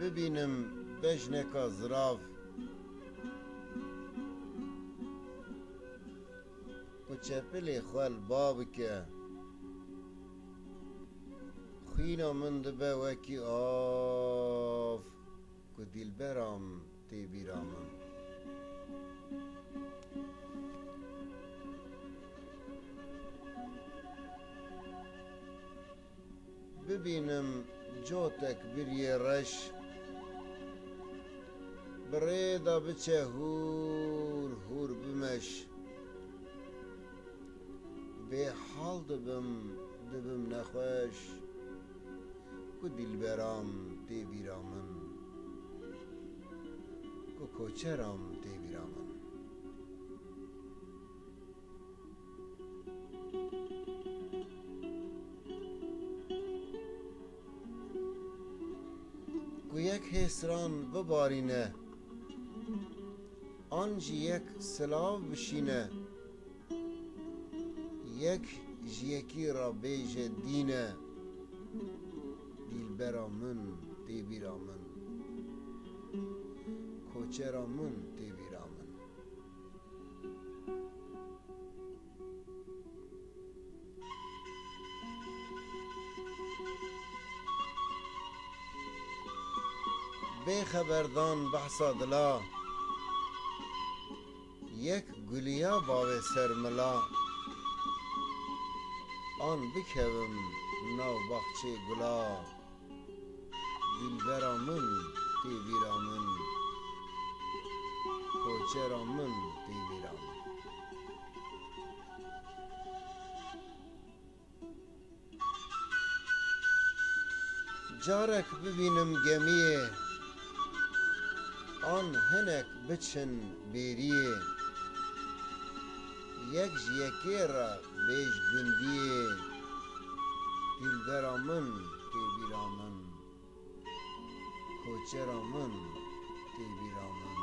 ببینم بجنکا زراف کو چپلی خوال بابکه خوینا من دبه وکی آف کو دیل برام تی بیرامم ببینم جوتک بریه رش بريدا بچه هور هور بمش به حال دبم نخوش کو دیل برام تی بیرامن کو کوچرام تی بیرامن کو یک حسران ببارینه آن یک سلاو بشینه یک یکی را بیج دینه دیل برا من تی بیرا من کوچه را من تی بیرا من بی خبردان بحثا دلا یک گلیا باوی سرملا آن بکوم نو باغچه گلا دیل برا من تی بیرا من کوچه را من تی بیرا من جارک ببینم گمیه آن هنک بچن بیریه یک یکی را بیش گندیه دیل برا من تی بیرا من کوچه را من تی بیرا من